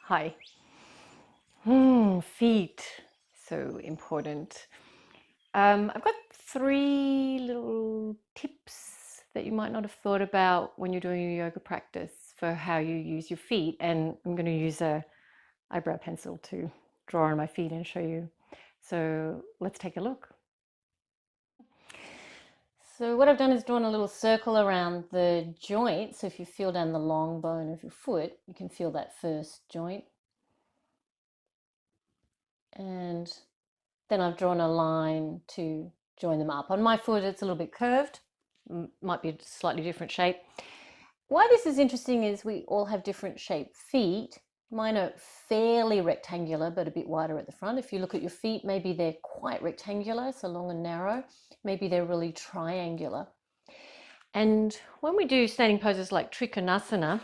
Hi. Feet, so important. I've got three little tips that you might not have thought about when you're doing your yoga practice for how you use your feet. And I'm going to use a eyebrow pencil to draw on my feet and show you. So let's take a look. So what I've done is drawn a little circle around the joint. So if you feel down the long bone of your foot, you can feel that first joint. And then I've drawn a line to join them up. On my foot, it's a little bit curved, might be a slightly different shape. Why this is interesting is we all have different shaped feet. Mine are fairly rectangular, but a bit wider at the front. If you look at your feet, maybe they're quite rectangular, so long and narrow. Maybe they're really triangular. And when we do standing poses like trikonasana,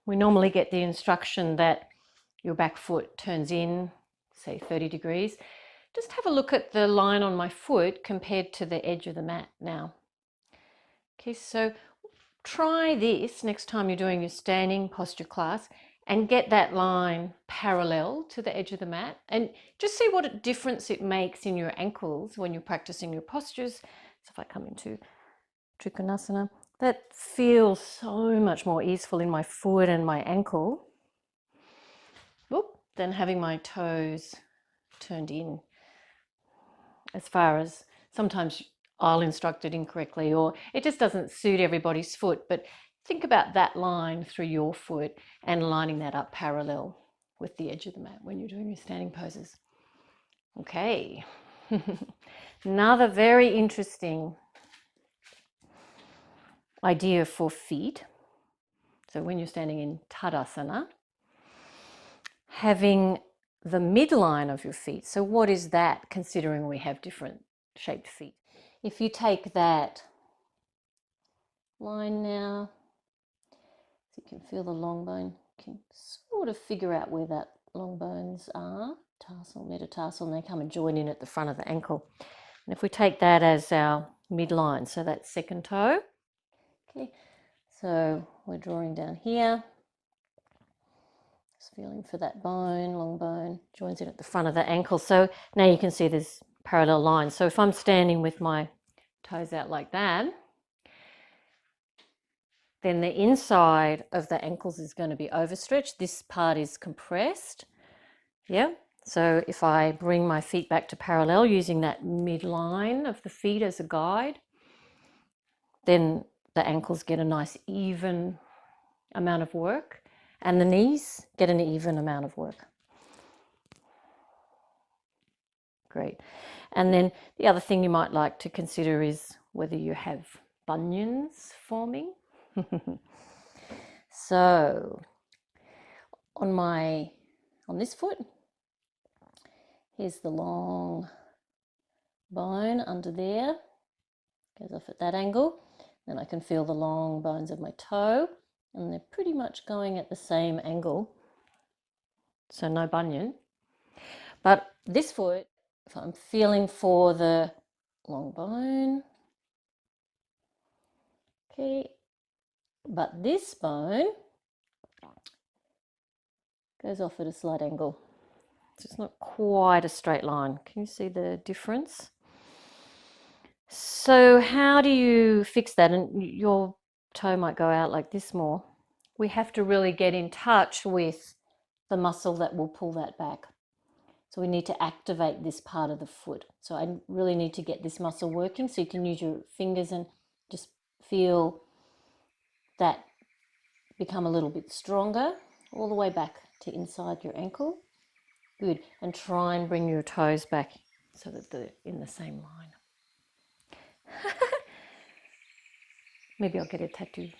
we normally get the instruction that your back foot turns in, say 30 degrees. Just have a look at the line on my foot compared to the edge of the mat now. Okay, so try this next time you're doing your standing posture class and get that line parallel to the edge of the mat and just see what a difference it makes in your ankles when you're practicing your postures. So if I come into Trikonasana, that feels so much more easeful in my foot and my ankle than having my toes turned in. As far as sometimes I'll instruct it incorrectly or it just doesn't suit everybody's foot, but think about that line through your foot and lining that up parallel with the edge of the mat when you're doing your standing poses. Okay, another very interesting idea for feet. So when you're standing in Tadasana, having the midline of your feet. So what is that, considering we have different shaped feet? If you take that line now, so you can feel the long bone, you can sort of figure out where that long bones are, tarsal, metatarsal, and they come and join in at the front of the ankle. And if we take that as our midline, so that's second toe, okay, so we're drawing down here, just feeling for that bone, long bone, joins in at the front of the ankle. So now you can see there's parallel lines. So if I'm standing with my toes out like that, then the inside of the ankles is going to be overstretched. This part is compressed. Yeah. So if I bring my feet back to parallel using that midline of the feet as a guide, then the ankles get a nice even amount of work and the knees get an even amount of work. Great. And then the other thing you might like to consider is whether you have bunions forming. So on this foot, here's the long bone under there, goes off at that angle. Then I can feel the long bones of my toe, and they're pretty much going at the same angle. So no bunion. But this foot, if I'm feeling for the long bone, okay, but this bone goes off at a slight angle. So it's not quite a straight line. Can you see the difference? So how do you fix that? And your toe might go out like this more. We have to really get in touch with the muscle that will pull that back. So we need to activate this part of the foot. So I really need to get this muscle working. So you can use your fingers and just feel that become a little bit stronger all the way back to inside your ankle. Good. And try and bring your toes back so that they're in the same line. Maybe I'll get a tattoo.